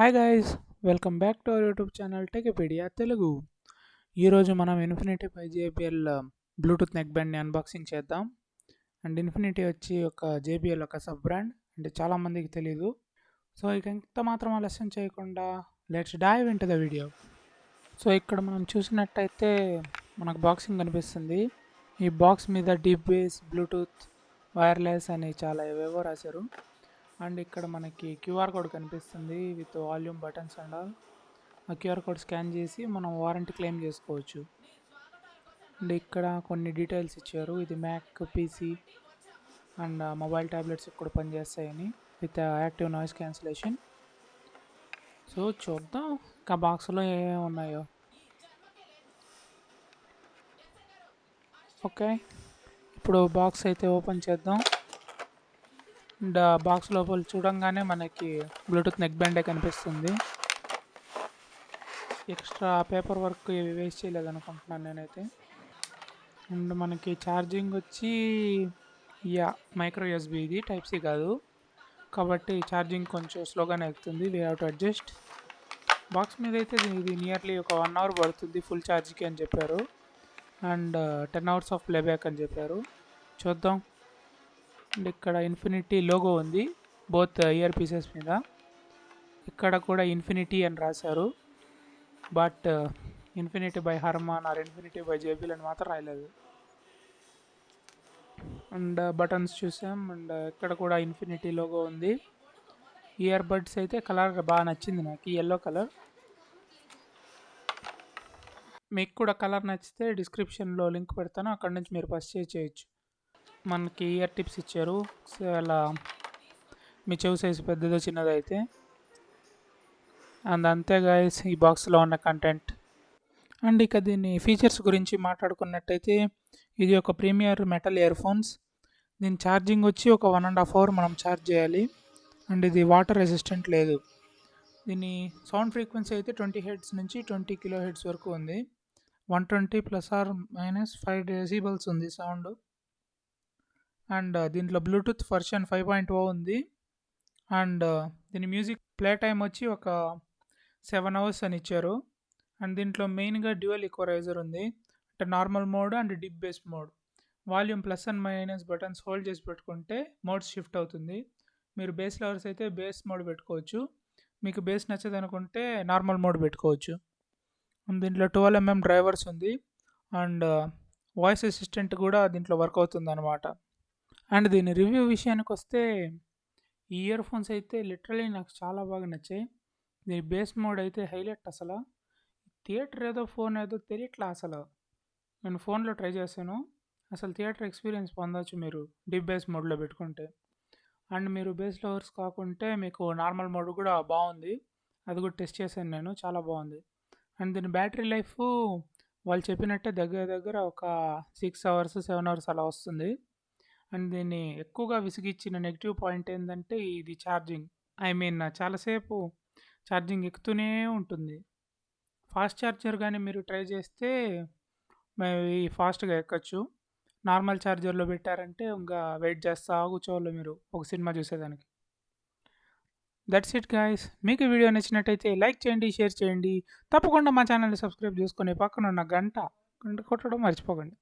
Hi guys, welcome back to our YouTube channel Techipedia Telugu. ఈరోజు మనం infinity by JBL Bluetooth neck బ్యాండ్ని unboxing చేద్దాం. And infinity వచ్చి ఒక జేబిఎల్ ఒక సబ్ బ్రాండ్, అంటే చాలామందికి తెలీదు. సో ఇక ఎంత మాత్రం ఆలస్యం చేయకుండా let's dive into the video. So ఇక్కడ మనం చూసినట్టయితే మనకు బాక్సింగ్ కనిపిస్తుంది. ఈ బాక్స్ మీద డీప్ బేస్, బ్లూటూత్, వైర్లెస్ అని చాలా ఏవేవో రాశారు. అండ్ ఇక్కడ మనకి క్యూఆర్ కోడ్ కనిపిస్తుంది with volume buttons and all. ఆ క్యూఆర్ కోడ్ స్కాన్ చేసి మనం వారంటీ క్లెయిమ్ చేసుకోవచ్చు. అండ్ ఇక్కడ కొన్ని డీటెయిల్స్ ఇచ్చారు, ఇది Mac PC and mobile tablets కూడా పనిచేస్తాయని with active noise cancellation. So చూద్దాం ఇంకా బాక్స్లో ఏమేమి ఉన్నాయో. ఓకే, ఇప్పుడు బాక్స్ అయితే ఓపెన్ చేద్దాం. అండ్ బాక్స్ లోపల చూడంగానే మనకి బ్లూటూత్ నెక్ బ్యాండే కనిపిస్తుంది. ఎక్స్ట్రా పేపర్ వర్క్ ఇవి వేస్ట్ చేయలేదనుకుంటున్నాను నేనైతే. అండ్ మనకి ఛార్జింగ్ వచ్చి మైక్రో యూఎస్బి, ఇది టైప్ సి కాదు కాబట్టి ఛార్జింగ్ కొంచెం స్లోగానే ఎక్కుతుంది. We have to adjust. Box మీద అయితే ఇది నియర్లీ ఒక 1 అవర్ పడుతుంది ఫుల్ ఛార్జ్కి అని చెప్పారు. అండ్ 10 అవర్స్ ఆఫ్ ప్లేబ్యాక్ అని చెప్పారు. చూద్దాం. అండ్ ఇక్కడ ఇన్ఫినిటీ లోగో ఉంది బోత్ ఇయర్ పీసెస్ మీద. ఇక్కడ కూడా ఇన్ఫినిటీ అని రాశారు, but Infinity by Harman or Infinity by JBL అని మాత్రం రాయలేదు. అండ్ బటన్స్ చూసాం. అండ్ ఇక్కడ కూడా ఇన్ఫినిటీ లోగో ఉంది. ఇయర్ బడ్స్ అయితే కలర్ బాగా నచ్చింది నాకు, ఎల్లో కలర్. మీకు కూడా కలర్ నచ్చితే డిస్క్రిప్షన్లో లింక్ పెడతాను, అక్కడ నుంచి మీరు పర్చేజ్ చేయొచ్చు. మనకి ఇయర్ టిప్స్ ఇచ్చారు, సో అలా మీ చెవు సైజు పెద్దదో చిన్నదో అయితే. అండ్ అంతే గైస్ ఈ బాక్స్లో ఉన్న కంటెంట్. అండ్ ఇక దీని ఫీచర్స్ గురించి మాట్లాడుకున్నట్టయితే ఇది ఒక ప్రీమియర్ మెటల్ ఇయర్ ఫోన్స్. దీని ఛార్జింగ్ వచ్చి ఒక 1.5 అవర్ మనం ఛార్జ్ చేయాలి. అండ్ ఇది వాటర్ రెసిస్టెంట్ లేదు. దీని సౌండ్ ఫ్రీక్వెన్సీ అయితే 20 హెడ్స్ నుంచి 20 కిలో హెడ్స్ వరకు ఉంది. 120 ±5 డెసిబల్స్ ఉంది సౌండ్. అండ్ దీంట్లో బ్లూటూత్ వర్షన్ 5.0 ఉంది. అండ్ దీని మ్యూజిక్ ప్లే టైం వచ్చి ఒక 7 అవర్స్ అని ఇచ్చారు. అండ్ దీంట్లో మెయిన్గా డ్యూయల్ ఈక్వలైజర్ ఉంది, అంటే normal mode and dip base mode. Volume plus and minus buttons hold చేసి పెట్టుకుంటే మోడ్స్ షిఫ్ట్ అవుతుంది. మీరు బేస్ లవర్స్ అయితే బేస్ మోడ్ పెట్టుకోవచ్చు, మీకు బేస్ నచ్చదు అనుకుంటే నార్మల్ మోడ్ పెట్టుకోవచ్చు. అండ్ దీంట్లో 12mm డ్రైవర్స్ ఉంది. అండ్ వాయిస్ అసిస్టెంట్ కూడా దీంట్లో వర్క్ అవుతుంది అనమాట. అండ్ దీని రివ్యూ విషయానికి వస్తే ఈ ఇయర్ ఫోన్స్ అయితే లిటరలీ నాకు చాలా బాగా నచ్చాయి. దీని బేస్ మోడ్ అయితే హైలైట్. అసలు థియేటర్ ఏదో ఫోన్ ఏదో తెలియట్లా. అసలు నేను ఫోన్లో ట్రై చేశాను, అసలు థియేటర్ ఎక్స్పీరియన్స్ పొందవచ్చు మీరు డీప్ బేస్ మోడ్లో పెట్టుకుంటే. అండ్ మీరు బేస్ లవర్స్ కాకుంటే మీకు నార్మల్ మోడ్ కూడా బాగుంది, అది కూడా టెస్ట్ చేశాను నేను, చాలా బాగుంది. అండ్ దీని బ్యాటరీ లైఫ్ వాళ్ళు చెప్పినట్టే దగ్గర దగ్గర ఒక 6 అవర్స్ 7 అవర్స్ అలా వస్తుంది. అండ్ దీన్ని ఎక్కువగా విసిగిచ్చిన నెగిటివ్ పాయింట్ ఏంటంటే ఇది ఛార్జింగ్. చాలాసేపు ఛార్జింగ్ ఎక్కుతూనే ఉంటుంది. ఫాస్ట్ ఛార్జర్ కానీ మీరు ట్రై చేస్తే మేబీ ఫాస్ట్గా ఎక్కచ్చు. నార్మల్ ఛార్జర్లో పెట్టారంటే ఇంకా వెయిట్ చేస్తా కూర్చోవాలి మీరు ఒక సినిమా చూసేదానికి. That's it guys. మీకు వీడియో నచ్చినట్టయితే లైక్ చేయండి, షేర్ చేయండి. తప్పకుండా మా ఛానల్ని సబ్స్క్రైబ్ చేసుకొని పక్కన ఉన్న గంట కొట్టడం మర్చిపోకండి.